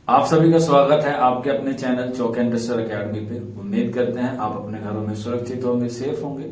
आप सभी का स्वागत है आपके अपने चैनल चौक इंडस्ट्रियल अकेडमी पे। उम्मीद करते हैं आप अपने घरों में सुरक्षित होंगे, सेफ होंगे।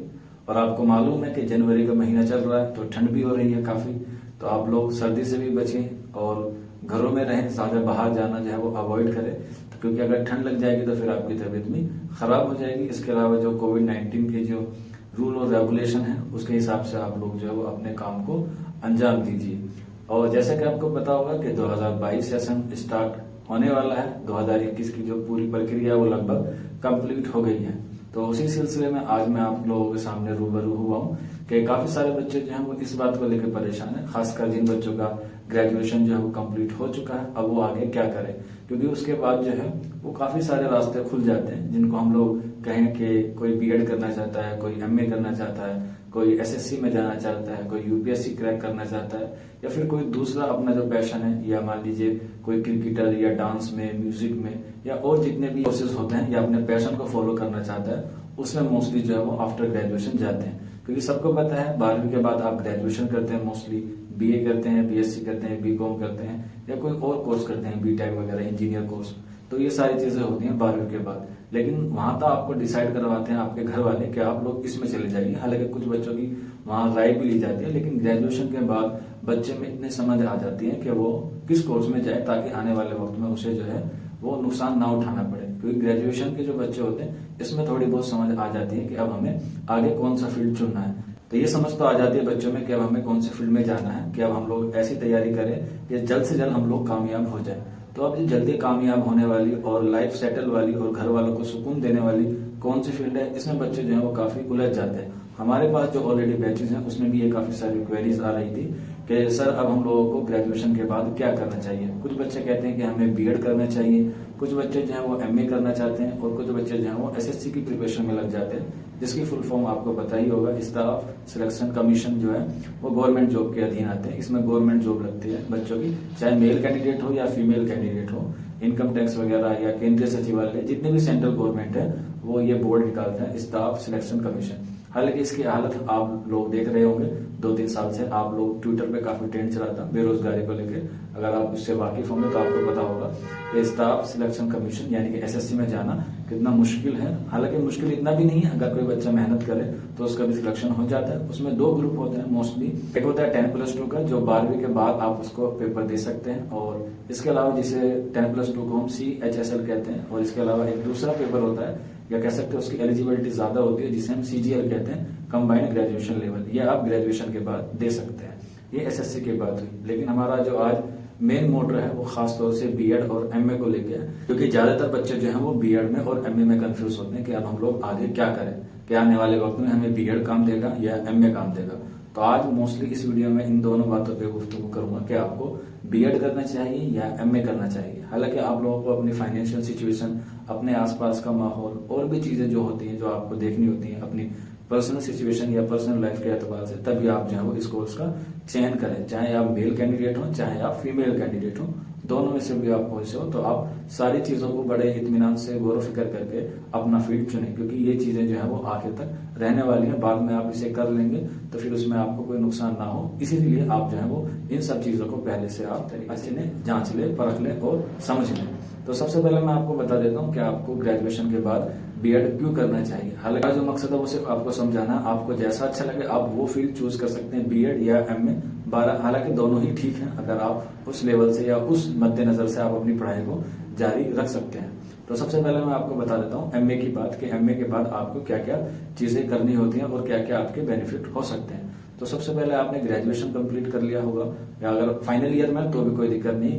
और आपको मालूम है कि जनवरी का महीना चल रहा है तो ठंड भी हो रही है काफी, तो आप लोग सर्दी से भी बचें और घरों में रहें, ज्यादा बाहर जाना जो है वो अवॉइड करें। तो क्योंकि अगर ठंड लग जाएगी तो फिर आपकी तबीयत भी खराब हो जाएगी। इसके अलावा जो कोविड-19 के जो रूल और रेगुलेशन है उसके हिसाब से आप लोग जो है वो अपने काम को अंजाम दीजिए। और जैसा कि आपको पता होगा कि 2022 सेशन स्टार्ट होने वाला है। 2021 की जो पूरी प्रक्रिया है वो लगभग कंप्लीट हो गई है। तो उसी सिलसिले में आज मैं आप लोगों के सामने रूबरू हुआ हूँ कि काफी सारे बच्चे जो हैं वो इस बात को लेकर परेशान हैं, खासकर जिन बच्चों का ग्रेजुएशन जो है वो कंप्लीट हो चुका है। अब वो आगे क्या करें, क्योंकि उसके बाद जो है वो काफी सारे रास्ते खुल जाते हैं जिनको हम लोग कहें कि कोई बीएड करना चाहता है, कोई एमए करना चाहता है, कोई एसएससी में जाना चाहता है, कोई यूपीएससी क्रैक करना चाहता है, या फिर कोई दूसरा अपना जो पैशन है, या मान लीजिए कोई क्रिकेटर या डांस में, म्यूजिक में, या और जितने भी कोर्सेज होते हैं, या अपने पैशन को फॉलो करना चाहता है, उसमें मोस्टली जो है वो आफ्टर ग्रेजुएशन जाते हैं। क्योंकि सबको पता है 12वीं के बाद आप ग्रेजुएशन करते हैं, मोस्टली बीए करते हैं, बीएससी करते हैं, बीकॉम करते हैं, या कोई और कोर्स करते हैं, बीटेक वगैरह, इंजीनियर कोर्स। तो ये सारी चीजें होती हैं 12वीं के बाद। लेकिन वहां तो आपको डिसाइड करवाते हैं आपके घर वाले कि आप लोग इसमें चले जाइए। हालांकि कुछ बच्चों की वहां राय भी ली जाती है, लेकिन ग्रेजुएशन के बाद बच्चे में इतने समझ आ जाती है कि वो किस कोर्स में जाए ताकि आने वाले वक्त में उसे जो है वो नुकसान ना उठाना पड़े। क्योंकि ग्रेजुएशन के जो बच्चे होते हैं इसमें थोड़ी बहुत समझ आ जाती है कि अब हमें आगे कौन सा फील्ड चुनना है। तो ये समझ तो आ जाती है बच्चों में कि अब हमें कौन से फील्ड में जाना है, कि अब हम लोग ऐसी तैयारी करें कि जल्द से जल्द हम लोग कामयाब हो जाए। तो अब ये जल्दी कामयाब होने वाली और लाइफ सेटल वाली और घर वालों को सुकून देने वाली कौन सी फील्ड है, इसमें बच्चे जो है वो काफी उलझ जाते हैं। हमारे पास जो ऑलरेडी बैचेज हैं उसमें भी ये काफी सारी क्वेरीज आ रही थी कि सर अब हम लोगों को ग्रेजुएशन के बाद क्या करना चाहिए। कुछ बच्चे कहते हैं कि हमें बीएड करना चाहिए, कुछ बच्चे जो है वो एमए करना चाहते हैं, और कुछ बच्चे जो है वो एसएससी की प्रिपरेशन में लग जाते हैं, जिसकी फुल फॉर्म आपको पता ही होगा, स्टाफ सिलेक्शन कमीशन जो है वो गवर्नमेंट जॉब के अधीन आते हैं। इसमें गवर्नमेंट जॉब लगती है बच्चों की, चाहे मेल कैंडिडेट हो या फीमेल कैंडिडेट हो। इनकम टैक्स वगैरह या केंद्रीय सचिवालय, जितने भी सेंट्रल गवर्नमेंट है वो ये बोर्ड निकालते हैं, स्टाफ सिलेक्शन कमीशन। हालांकि इसकी हालत आप लोग देख रहे होंगे, 2-3 साल से आप लोग ट्विटर पे काफी ट्रेंड चला था बेरोजगारी को लेकर। अगर आप इससे वाकिफ होंगे तो आपको पता होगा कि स्टाफ सिलेक्शन कमीशन यानी कि एसएससी में जाना कितना मुश्किल है। हालांकि मुश्किल इतना भी नहीं है, अगर कोई बच्चा मेहनत करे तो उसका भी सिलेक्शन हो जाता है। उसमें 2 ग्रुप होते हैं मोस्टली। एक होता है 10+2 का, जो 12वीं के बाद आप उसको पेपर दे सकते हैं, और इसके अलावा जिसे 10+2 को हम CHSL कहते हैं। और इसके अलावा एक दूसरा पेपर होता है, या कह सकते हैं उसकी एलिजिबिलिटी ज्यादा होती है, जिसे हम CGL कहते हैं, कंबाइंड ग्रेजुएशन लेवल। ये आप ग्रेजुएशन के बाद दे सकते हैं। ये एसएससी के बाद हुई। लेकिन हमारा जो आज मेन मोटर है वो खास तौर से बीएड और एमए को लेके है, क्योंकि ज्यादातर बच्चे जो हैं वो बीएड में और एमए में कंफ्यूज होते हैं कि अब हम लोग आगे क्या करें, क्या आने वाले वक्त में हमें बीएड काम देगा या एमए काम देगा। तो आज मोस्टली इस वीडियो में इन दोनों बातों पे गुफ्तगू करूंगा कि आपको बीएड करना चाहिए या एमए करना चाहिए। हालांकि आप लोगों को अपनी फाइनेंशियल सिचुएशन, अपने आसपास का माहौल और भी चीजें जो होती हैं जो आपको देखनी होती हैं अपनी पर्सनल सिचुएशन या पर्सनल लाइफ के एतबार से, तभी आप जो है वो इस कोर्स का चयन करें। चाहे आप मेल कैंडिडेट हो, चाहे आप फीमेल कैंडिडेट हो, दोनों में से भी आप पहुंचे हो, तो आप सारी चीजों को बड़े इत्मीनान से गौर फिक्र करके अपना फील्ड चुनें। क्योंकि ये चीजें जो है वो आखिर तक रहने वाली हैं, बाद में आप इसे कर लेंगे तो फिर उसमें आपको कोई नुकसान ना हो। इसीलिए आप जो है वो इन सब चीजों को पहले से आप तरीके से जांच ले, परख ले और समझ लें। तो सबसे पहले मैं आपको बता देता हूँ कि आपको ग्रेजुएशन के बाद बीएड क्यों करना चाहिए। हालांकि जो मकसद है वो सिर्फ आपको समझाना, आपको जैसा अच्छा लगे आप वो फील्ड चूज कर सकते हैं, बीएड या एमए। हालांकि दोनों ही ठीक है, अगर आप उस लेवल से या उस मद्देनजर से आप अपनी पढ़ाई को जारी रख सकते हैं। तो सबसे पहले मैं आपको बता देता हूँ एमए की बात, कि एमए के बाद आपको क्या क्या चीजें करनी होती हैं और क्या क्या आपके बेनिफिट हो सकते हैं। तो सबसे पहले आपने ग्रेजुएशन कंप्लीट कर लिया होगा, या अगर फाइनल ईयर में तो भी कोई दिक्कत नहीं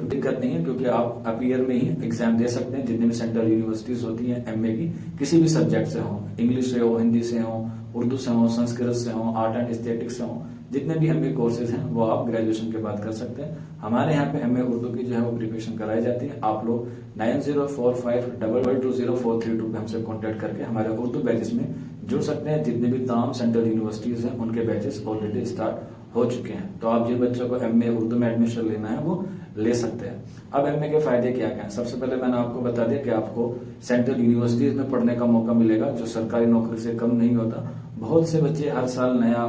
है, क्योंकि आप अप ईयर में ही एग्जाम दे सकते हैं। जितनी भी सेंट्रल यूनिवर्सिटीज होती हैं एमए की, किसी भी सब्जेक्ट से हो, इंग्लिश से हो, हिंदी से हो, उर्दू से हो, संस्कृत से हो, आर्ट एंड एस्थेटिक्स से हो, जितने भी एमए कोर्सेज हैं वो आप ग्रेजुएशन के बाद कर सकते हैं। हमारे यहाँ पे एमए उर्दू की जो है वो प्रिपरेशन कराई जाती है। आप लोग 9045220432 पे हमसे कॉन्टेक्ट करके हमारे उर्दू बैचेस में जुड़ सकते हैं। जितने भी तमाम सेंट्रल यूनिवर्सिटीज हैं उनके बैचेस ऑलरेडी स्टार्ट हो चुके हैं। तो आप जिन बच्चों को एमए उर्दू में एडमिशन लेना है वो ले सकते हैं। अब एमए के फायदे क्या क्या हैं? सबसे पहले मैंने आपको बता दिया कि आपको सेंट्रल यूनिवर्सिटीज में पढ़ने का मौका मिलेगा, जो सरकारी नौकरी से कम नहीं होता। बहुत से बच्चे हर साल नया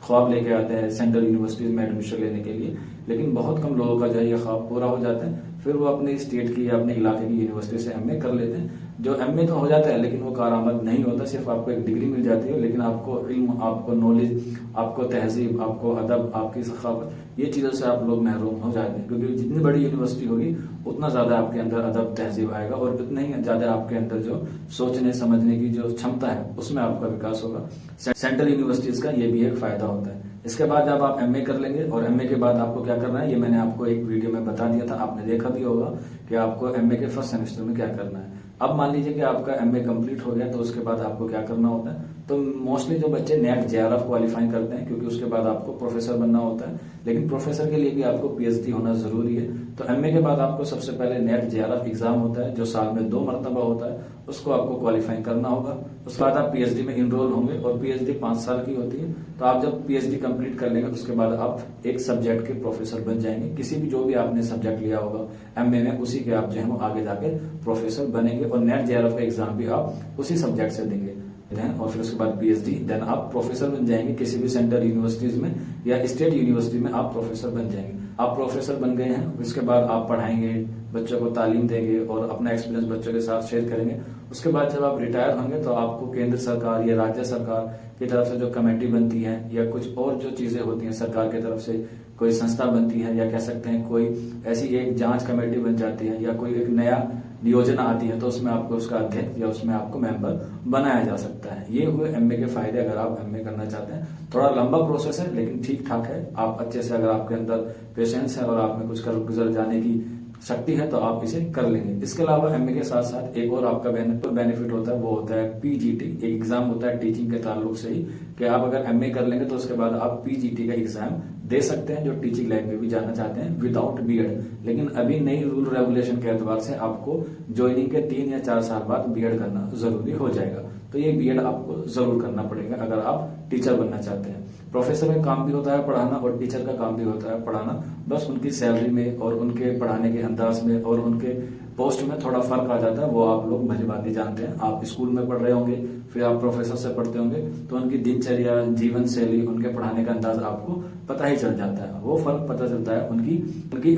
ख्वाब लेके आते हैं सेंट्रल यूनिवर्सिटीज में एडमिशन लेने के लिए, लेकिन बहुत कम लोगों का जो है ये ख्वाब पूरा हो जाता है। फिर वो अपने स्टेट की या अपने इलाके की यूनिवर्सिटी से एमए कर लेते हैं। जो एमए तो हो जाता है लेकिन वो कारआमद नहीं होता, सिर्फ आपको एक डिग्री मिल जाती है, लेकिन आपको इल्म, आपको नॉलेज, आपको तहजीब, आपको अदब, आपकी सखावत, ये चीजों से आप लोग महरूम हो जाते हैं। क्योंकि जितनी बड़ी यूनिवर्सिटी होगी उतना ज्यादा आपके अंदर अदब तहजीब आएगा और उतना ही ज्यादा आपके अंदर जो सोचने समझने की जो क्षमता है उसमें आपका विकास होगा। सेंट्रल यूनिवर्सिटीज का ये भी एक फायदा होता है। इसके बाद जब आप एमए कर लेंगे, और एमए के बाद आपको क्या करना है ये मैंने आपको एक वीडियो में बता दिया था, आपने देखा भी होगा कि आपको एमए के फर्स्ट सेमेस्टर में क्या करना है। अब मान लीजिए कि आपका एमए कंप्लीट हो गया, तो उसके बाद आपको क्या करना होता है। तो मोस्टली जो बच्चे नेट जेआरएफ क्वालिफाई करते हैं, क्योंकि उसके बाद आपको प्रोफेसर बनना होता है, लेकिन प्रोफेसर के लिए भी आपको पीएचडी होना जरूरी है। तो एमए के बाद आपको सबसे पहले नेट जेआरएफ एग्जाम होता है जो साल में 2 मरतबा होता है, उसको आपको क्वालिफाई करना होगा। उसके बाद आप पीएचडी में इनरोल होंगे और पीएचडी 5 साल की होती है। तो आप जब पीएचडी कंप्लीट कर लेंगे उसके बाद आप एक सब्जेक्ट के प्रोफेसर बन जाएंगे। किसी भी जो भी आपने सब्जेक्ट लिया होगा एमए में, उसी के आप जो है वो आगे जाके प्रोफेसर बनेंगे और नेट जेआरएफ का एग्जाम भी आप उसी सब्जेक्ट से देंगे और फिर उसके बाद पीएचडी, देन आप प्रोफेसर बन जाएंगे। किसी भी सेंट्रल यूनिवर्सिटीज में या स्टेट यूनिवर्सिटी में आप प्रोफेसर बन जाएंगे। आप प्रोफेसर बन गए हैं, उसके बाद आप पढ़ाएंगे, बच्चों को तालीम देंगे और अपना एक्सपीरियंस बच्चों के साथ शेयर करेंगे। उसके बाद जब आप रिटायर होंगे तो आपको केंद्र सरकार या राज्य सरकार की तरफ से जो कमेटी बनती है या कुछ और जो चीजें होती हैं, सरकार की तरफ से कोई संस्था बनती है या कह सकते हैं कोई ऐसी एक जांच कमेटी बन जाती है या कोई एक नया योजना आती है, तो उसमें आपको उसका अध्यक्ष या उसमें आपको मेंबर बनाया जा सकता है। ये हुए एमए के फायदे अगर आप एमए करना चाहते हैं। थोड़ा लंबा प्रोसेस है लेकिन ठीक ठाक है। आप अच्छे से, अगर आपके अंदर पेशेंस है और आप में कुछ कर गुजर जाने की शक्ति है तो आप इसे कर लेंगे। इसके अलावा एमए के साथ साथ एक और आपका बेनिफिट होता है, वो होता है पीजीटी। एक एग्जाम होता है टीचिंग के ताल्लुक से ही, कि आप अगर एमए कर लेंगे तो उसके बाद आप पीजीटी का एग्जाम दे सकते हैं, जो टीचिंग लाइन में भी जाना चाहते हैं विदाउट बीएड। लेकिन अभी नई रूल रेगुलेशन के एतबार से आपको ज्वाइनिंग के 3 या 4 साल बाद बीएड करना जरूरी हो जाएगा। तो ये बीएड आपको जरूर करना पड़ेगा अगर आप टीचर बनना चाहते हैं। प्रोफेसर का काम भी होता है पढ़ाना और टीचर का काम भी होता है पढ़ाना, बस उनकी सैलरी में और उनके पढ़ाने के अंदाज में और उनके पोस्ट में थोड़ा फर्क आ जाता है। वो आप लोग भली भांति जानते हैं। आप स्कूल में पढ़ रहे होंगे, फिर आप प्रोफेसर से पढ़ते होंगे, तो उनकी दिनचर्या, जीवन शैली, उनके पढ़ाने का अंदाज आपको पता ही चल जाता है। वो फर्क पता चलता है उनकी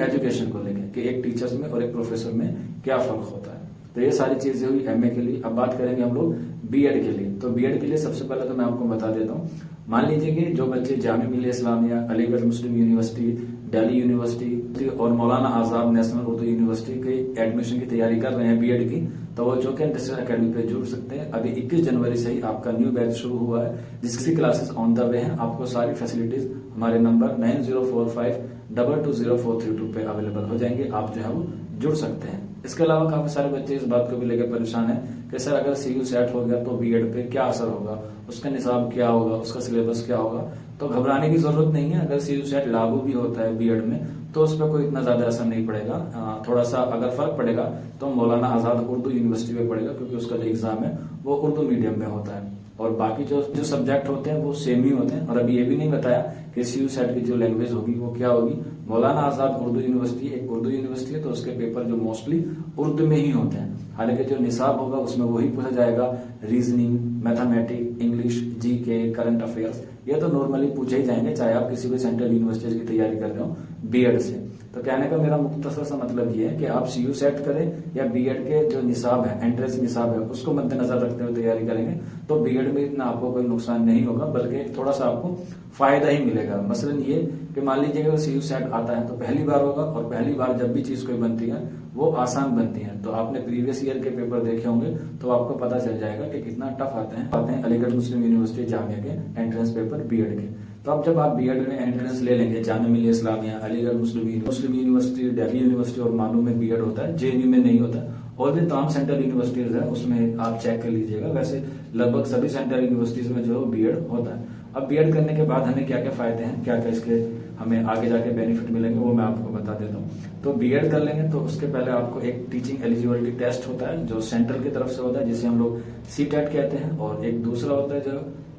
एजुकेशन को लेकर कि एक टीचर्स में और एक प्रोफेसर में क्या फर्क होता है। तो ये सारी चीजें हुई एमए के लिए। अब बात करेंगे हम लोग बीएड के लिए। तो बीएड के लिए सबसे पहले तो मैं आपको बता देता हूँ, मान लीजिए कि जो बच्चे जामिया मिल्लिया इस्लामिया, अलीगढ़ मुस्लिम यूनिवर्सिटी, दिल्ली यूनिवर्सिटी और मौलाना आजाद नेशनल उर्दू यूनिवर्सिटी के एडमिशन की तैयारी कर रहे हैं बीएड की, तो वो चौके इंडस्ट्रियल एकेडमी पे जुड़ सकते हैं। अभी 21 जनवरी से ही आपका न्यू बैच शुरू हुआ है, जिसकी क्लासेस ऑन द वे हैं। आपको सारी फैसिलिटीज हमारे नंबर 9045220432 पे अवेलेबल हो जाएंगे। आप जो है वो जुड़ सकते हैं। इसके अलावा काफी सारे बच्चे इस बात को भी लेकर परेशान है कि सर अगर सीयू सेट हो गया तो बीएड पे क्या असर होगा, उसका निसाब क्या होगा, उसका सिलेबस क्या होगा। तो घबराने की जरूरत नहीं है। अगर सीयू सेट लागू भी होता है बीएड में तो उस पर कोई इतना ज्यादा असर नहीं पड़ेगा। थोड़ा सा अगर फर्क पड़ेगा तो मौलाना आजाद उर्दू यूनिवर्सिटी में पड़ेगा, क्योंकि उसका जो एग्जाम है वो उर्दू मीडियम में होता है और बाकी जो सब्जेक्ट होते हैं वो सेम ही होते हैं। और अभी ये भी नहीं बताया कि सीयू सेट की जो लैंग्वेज होगी वो क्या होगी। मौलाना आजाद उर्दू यूनिवर्सिटी एक उर्दू यूनिवर्सिटी है, तो उसके पेपर जो मोस्टली उर्दू में ही होते हैं। हालांकि जो निसाब होगा उसमें वही पूछा जाएगा, reasoning, mathematics, English, GK, current affairs, ये तो नॉर्मली पूछे ही जाएंगे, चाहे आप किसी भी सेंट्रल यूनिवर्सिटी की तैयारी कर रहे हो बीएड से। तो कहने का मेरा मुख्तसर सा मतलब ये है कि आप सीयू सेट करें या बीएड के जो निसाब है, एंट्रेंस निसाब है, उसको मद्देनजर रखते हुए तैयारी करेंगे तो बीएड में इतना आपको कोई नुकसान नहीं होगा, बल्कि थोड़ा सा आपको फायदा ही मिलेगा। मसलन ये कि मान लीजिए अगर सीयू सेट आता है तो पहली बार होगा, और पहली बार जब भी चीज कोई बनती है वो आसान बनती है। तो आपने प्रीवियस ईयर के पेपर देखे होंगे तो आपको पता चल जाएगा कि कितना टफ आते हैं अलीगढ़ मुस्लिम यूनिवर्सिटी जामिया के एंट्रेंस पेपर बीएड के। तो अब जब आप बीएड में एंट्रेंस ले लेंगे, जामिया मिल्लिया इस्लामिया, अलीगढ़ मुस्लिम यूनिवर्सिटी, दिल्ली यूनिवर्सिटी और मालूम में बीएड होता है, जेएनयू में नहीं होता। और भी तमाम सेंट्रल यूनिवर्सिटीज है, उसमें आप चेक कर लीजिएगा। वैसे लगभग सभी सेंट्रल यूनिवर्सिटीज में जो बीएड होता है। अब बीएड करने के बाद हमें क्या क्या फायदे हैं, क्या क्या इसके हमें आगे जाके बेनिफिट मिलेंगे, वो मैं आपको बता देता हूँ। तो बीएड कर लेंगे तो उसके पहले आपको एक टीचिंग एलिजिबिलिटी टेस्ट होता है जो सेंट्रल की तरफ से होता है, जिसे हम लोग सीटेट कहते हैं। और एक दूसरा होता है जो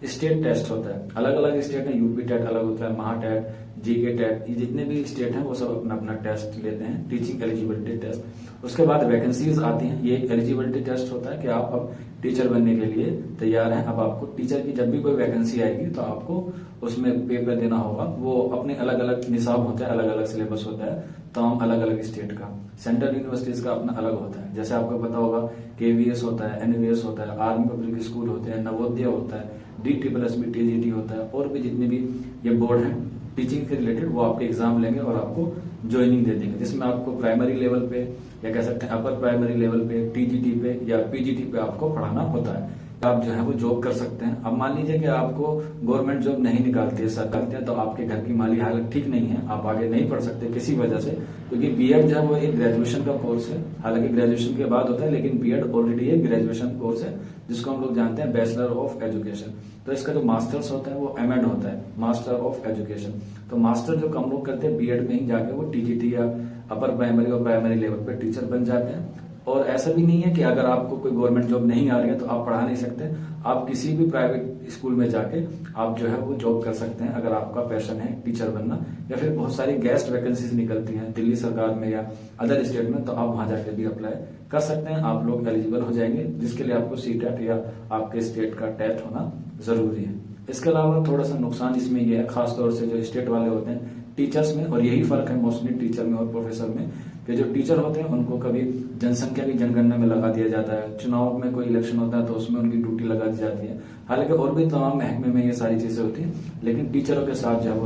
स्टेट टेस्ट होता है। अलग अलग स्टेट है, यूपी टेट अलग होता है, महा टेट, जीके टेट, ये जितने भी स्टेट हैं वो सब अपना अपना टेस्ट लेते हैं, टीचिंग एलिजिबिलिटी टेस्ट। उसके बाद वैकेंसीज आती हैं। ये एक एलिजिबिलिटी टेस्ट होता है कि आप अब टीचर बनने के लिए तैयार हैं। अब आपको टीचर की जब भी कोई वैकेंसी आएगी तो आपको उसमें पेपर देना होगा। वो अपने अलग अलग निसाब होते हैं, अलग अलग सिलेबस होता है तमाम अलग अलग स्टेट का। सेंट्रल यूनिवर्सिटीज का अपना अलग होता है। जैसे आपको पता होगा केवीएस होता है, एनवीएस होता है, आर्मी पब्लिक स्कूल होते हैं, नवोदय होता है, DSSB TGT होता है, और भी जितने भी ये बोर्ड हैं टीचिंग के रिलेटेड, वो आपके एग्जाम लेंगे और आपको ज्वाइनिंग दे देंगे, जिसमें आपको प्राइमरी लेवल पे या कह सकते हैं अपर प्राइमरी लेवल पे, TGT पे या PGT पे आपको पढ़ाना होता है। आप जो है वो जॉब कर सकते हैं। अब मान लीजिए कि आपको गवर्नमेंट जॉब नहीं निकालती है, सरकार है, तो आपके घर की माली हालत ठीक नहीं है, आप आगे नहीं पढ़ सकते किसी वजह से, क्योंकि बीएड जो है वो एक ग्रेजुएशन का कोर्स है। हालांकि ग्रेजुएशन के बाद होता है, लेकिन बीएड ऑलरेडी एक ग्रेजुएशन कोर्स है, जिसको हम लोग जानते हैं बैचलर ऑफ एजुकेशन। तो इसका जो मास्टर्स होता है वो एमएड होता है, मास्टर ऑफ एजुकेशन। तो मास्टर जो कम लोग करते हैं बीएड में ही जाके वो टीजीटी या अपर प्राइमरी और प्राइमरी लेवल पे टीचर बन जाते हैं। और ऐसा भी नहीं है कि अगर आपको कोई गवर्नमेंट जॉब नहीं आ रही है तो आप पढ़ा नहीं सकते। आप किसी भी प्राइवेट स्कूल में जाके आप जो है वो जॉब कर सकते हैं, अगर आपका पैशन है टीचर बनना। या फिर बहुत सारी गेस्ट वैकेंसीज निकलती हैं दिल्ली सरकार में या अदर स्टेट में, तो आप वहां जाके भी अप्लाई कर सकते हैं। आप लोग एलिजिबल हो जाएंगे, जिसके लिए आपको सीटेट या आपके स्टेट का टेट होना जरूरी है। इसके अलावा थोड़ा सा नुकसान इसमें यह है, खासतौर से जो स्टेट वाले होते हैं टीचर्स में, और यही फर्क है मोस्टली टीचर में और प्रोफेसर में, कि जो टीचर होते हैं उनको कभी जनसंख्या की जनगणना में लगा दिया जाता है, चुनाव में कोई इलेक्शन होता है तो उसमें उनकी ड्यूटी लगा दी जाती है। हालांकि और भी तमाम महकमे में ये सारी चीजें होती हैं, लेकिन टीचरों के साथ जो है वो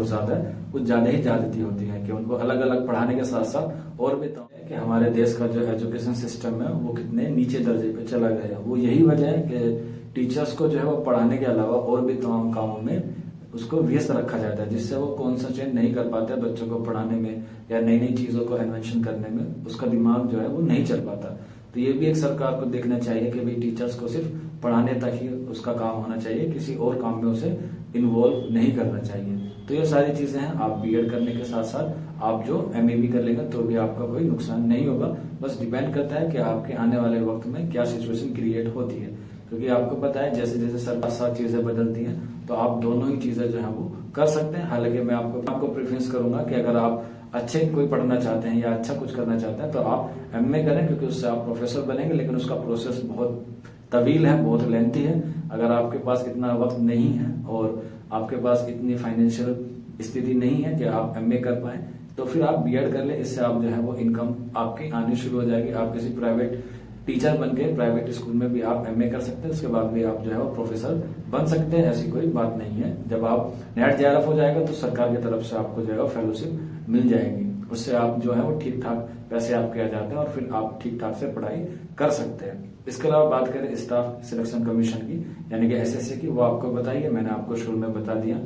कुछ ज्यादा ही ज्यादती होती है कि उनको अलग अलग पढ़ाने के साथ साथ और भी कि हमारे देश का जो एजुकेशन सिस्टम है वो कितने नीचे दर्जे पे चला गया है। वो यही वजह है कि टीचर्स को जो है वो पढ़ाने के अलावा और भी तमाम कामों में उसको व्यस्त रखा जाता है, जिससे वो कॉन्सेंट्रेट नहीं कर पाते बच्चों को पढ़ाने में या नई नई चीजों को इन्वेंशन करने में, उसका दिमाग जो है वो नहीं चल पाता। तो ये भी एक सरकार को देखना चाहिए कि भाई टीचर्स को सिर्फ पढ़ाने तक ही उसका काम होना चाहिए, किसी और काम में उसे इन्वॉल्व नहीं करना चाहिए। तो ये सारी चीजें हैं। आप बीएड करने के साथ साथ आप जो एमए भी कर लेंगे तो भी आपका कोई नुकसान नहीं होगा। बस डिपेंड करता है कि आपके आने वाले वक्त में क्या सिचुएशन क्रिएट होती है, क्योंकि आपको पता है जैसे जैसे सरकार साथ चीजें बदलती हैं तो आप दोनों ही चीजें जो है वो कर सकते हैं। हालांकि मैं आपको प्रेफरेंस करूंगा कि अगर आप अच्छे कोई पढ़ना चाहते हैं या अच्छा कुछ करना चाहते हैं तो आप एमए करें, क्योंकि उससे आप प्रोफेसर बनेंगे, लेकिन उसका प्रोसेस बहुत तवील है, बहुत लेंथी है। अगर आपके पास इतना वक्त नहीं है और आपके पास इतनी फाइनेंशियल स्थिति नहीं है कि आप एमए कर पाए, तो फिर आप बीएड कर ले। इससे आप जो है वो इनकम आपकी आनी शुरू हो जाएगी। आप किसी प्राइवेट टीचर बन के प्राइवेट स्कूल में भी आप एमए कर सकते हैं, उसके बाद भी आप जो है वो प्रोफेसर बन सकते हैं। ऐसी कोई बात नहीं है। जब आप नेट जेआरएफ हो जाएगा तो सरकार की तरफ से आपको जो है फेलोशिप मिल जाएगी, उससे आप जो है वो ठीक ठाक पैसे आपके आ जाते हैं और फिर आप ठीक ठाक से पढ़ाई कर सकते हैं। इसके अलावा बात करें स्टाफ सिलेक्शन कमीशन की, यानी कि एसएससी की, वो आपको बताइए, मैंने आपको शुरू में बता दिया।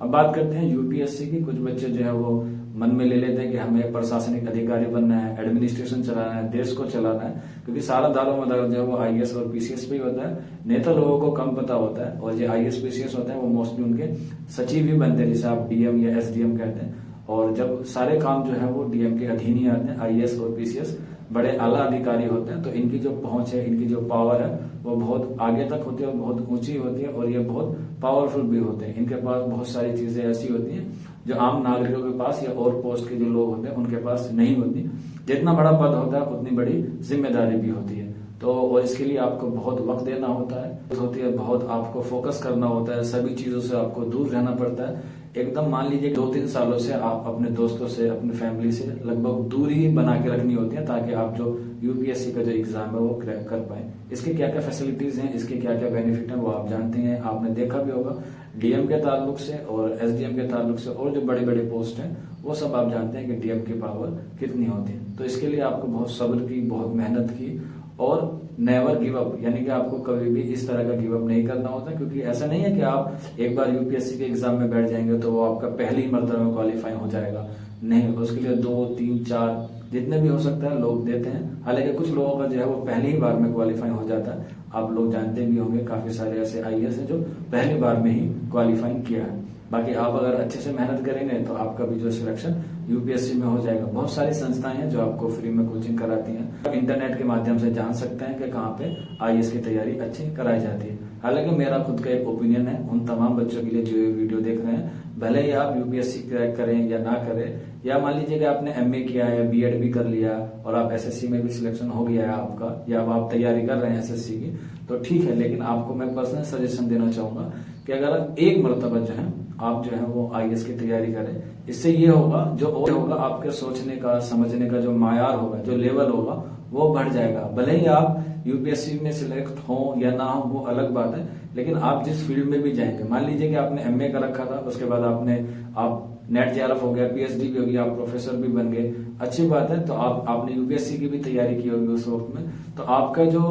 अब बात करते हैं यूपीएससी की। कुछ बच्चे जो है वो मन में ले लेते हैं कि हमें प्रशासनिक अधिकारी बनना है, एडमिनिस्ट्रेशन चलाना है, देश को चलाना है, क्योंकि सारा दारो मदार जो है वो आईएएस और पीसीएस पे ही होता है। नेता लोगों को कम पता होता है, और जो आईएएस पीसीएस होते हैं वो मोस्टली उनके सचिव ही बनते हैं, जिसे आप डीएम या एसडीएम कहते हैं। और जब सारे काम जो है वो डीएम के अधीन ही आते हैं, आईएएस और पीसीएस बड़े आला अधिकारी होते हैं, तो इनकी जो पहुंच है, इनकी जो पावर है वो बहुत आगे तक होती है और बहुत ऊंची होती है, और ये बहुत पावरफुल भी होते हैं। इनके पास बहुत सारी चीजें ऐसी होती हैं जो आम नागरिकों के पास या और पोस्ट के जो लोग होते हैं उनके पास नहीं होती। जितना बड़ा पद होता है उतनी बड़ी जिम्मेदारी भी होती है। तो और इसके लिए आपको बहुत वक्त देना होता है, बहुत आपको फोकस करना होता है, सभी चीजों से आपको दूर रहना पड़ता है। एकदम मान लीजिए 2-3 सालों से आप अपने दोस्तों से, अपनी फैमिली से लगभग दूरी ही बना के रखनी होती है, ताकि आप जो यूपीएससी का जो एग्जाम है वो क्रैक कर पाए। इसके क्या क्या फैसिलिटीज हैं, इसके क्या क्या बेनिफिट हैं, वो आप जानते हैं, आपने देखा भी होगा। डीएम के ताल्लुक से और एसडीएम के ताल्लुक से और जो बड़े बड़े पोस्ट हैं वो सब आप जानते हैं कि डीएम की पावर कितनी होती है। तो इसके लिए आपको बहुत सब्र की, बहुत मेहनत की, और नेवर गिव अप, यानी कि आपको कभी भी इस तरह का गिव अप नहीं करना होता, क्योंकि ऐसा नहीं है कि आप एक बार यूपीएससी के एग्जाम में बैठ जाएंगे तो वो आपका पहली ही मर्तबा में क्वालिफाई हो जाएगा। नहीं, उसके लिए 2, 3, 4 जितने भी हो सकता है लोग देते हैं। हालांकि कुछ लोगों का जो है वो पहली ही बार में क्वालिफाई हो जाता है। आप लोग जानते भी होंगे, काफी सारे ऐसे आईएएस हैं जो पहली बार में ही क्वालिफाई किया है। बाकी आप अगर अच्छे से मेहनत करेंगे तो आपका भी जो सिलेक्शन यूपीएससी में हो जाएगा। बहुत सारी संस्थाएं हैं जो आपको फ्री में कोचिंग कराती हैं। आप इंटरनेट के माध्यम से जान सकते हैं कि कहाँ पे आईएएस की तैयारी अच्छी कराई जाती है। हालांकि मेरा खुद का एक ओपिनियन है उन तमाम बच्चों के लिए जो ये वीडियो देख रहे हैं, भले ही आप यूपीएससी क्रैक करें या ना करें, या मान लीजिए कि आपने एमए किया है या बीएड भी कर लिया और आप एसएससी में भी सिलेक्शन हो गया है आपका, या अब आप तैयारी कर रहे हैं एसएससी की, तो ठीक है। लेकिन आपको मैं पर्सनल सजेशन देना चाहूंगा कि अगर एक मरतबा जो है आप जो है वो आईएएस की तैयारी करें। इससे ये होगा जो और होगा आपके सोचने का समझने का जो मायार होगा, जो लेवल होगा वो बढ़ जाएगा। भले ही आप यूपीएससी में सिलेक्ट हो या ना हो वो अलग बात है, लेकिन आप जिस फील्ड में भी जाएंगे, मान लीजिए कि आपने एमए कर रखा था, उसके बाद आप नेट जेआरएफ हो गया, पीएचडी भी हो गया, आप प्रोफेसर भी बन गए, अच्छी बात है। तो आपने यूपीएससी की भी तैयारी की होगी उस वक्त में, तो आपका जो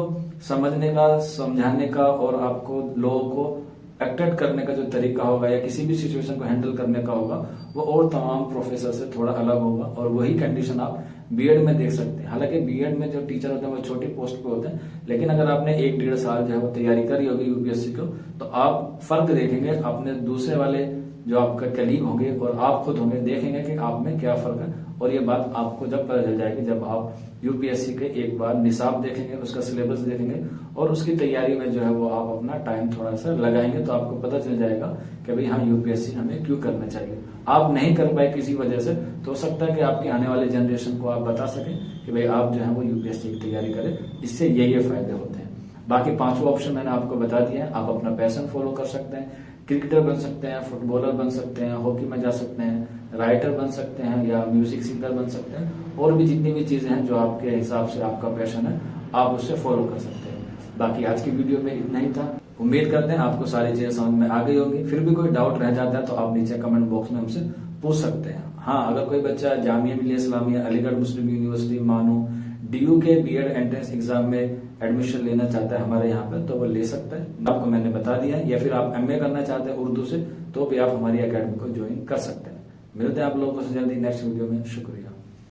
समझने का, समझाने का और आपको लोगों को एक्टेट करने का जो तरीका होगा या किसी भी सिचुएशन को हैंडल करने का होगा वो और तमाम प्रोफेसर से थोड़ा अलग होगा। और वही कंडीशन आप बीएड में देख सकते हैं। हालांकि बीएड में जो टीचर होते हैं वो छोटी पोस्ट पे होते हैं, लेकिन अगर आपने 1-1.5 साल जो है वो तैयारी करी होगी यूपीएससी को, तो आप फर्क देखेंगे अपने दूसरे वाले जो आपका कलीग होंगे और आप खुद होंगे, देखेंगे कि आप में क्या फर्क है। और ये बात आपको जब पता चल जाएगी जब आप यूपीएससी के एक बार निसाब देखेंगे, उसका सिलेबस देखेंगे और उसकी तैयारी में जो है वो आप अपना टाइम थोड़ा सा लगाएंगे, तो आपको पता चल जाएगा कि भाई हाँ यूपीएससी हमें क्यों करना चाहिए। आप नहीं कर पाए किसी वजह से, तो हो सकता है कि आपकी आने वाले जनरेशन को आप बता सकें कि भाई आप जो है वो यूपीएससी की तैयारी करें, इससे ये फायदे होते हैं। बाकी 5वां ऑप्शन मैंने आपको बता दिया है। आप अपना पैशन फॉलो कर सकते हैं, क्रिकेटर बन सकते हैं, फुटबॉलर बन सकते हैं, हॉकी में जा सकते हैं, राइटर बन सकते हैं या म्यूजिक सिंगर बन सकते हैं, और भी जितनी भी चीजें हैं जो आपके हिसाब से आपका पैशन है आप उससे फॉलो कर सकते हैं। बाकी आज की वीडियो में इतना ही था। उम्मीद करते हैं आपको सारी चीजें समझ में आ गई होंगी। फिर भी कोई डाउट रह जाता है तो आप नीचे कमेंट बॉक्स में हमसे पूछ सकते हैं। हाँ, अगर कोई बच्चा जामिया मिलिया इस्लामिया, अलीगढ़ मुस्लिम यूनिवर्सिटी, मानो डीयू के बीएड एंट्रेंस एग्जाम में एडमिशन लेना चाहता है हमारे यहाँ पर, तो वो ले सकता है, आपको मैंने बता दिया है। या फिर आप एमए करना चाहते हैं उर्दू से, तो भी आप हमारी एकेडमी को ज्वाइन कर सकते हैं। मिलते हैं आप लोगों से जल्दी नेक्स्ट वीडियो में। शुक्रिया।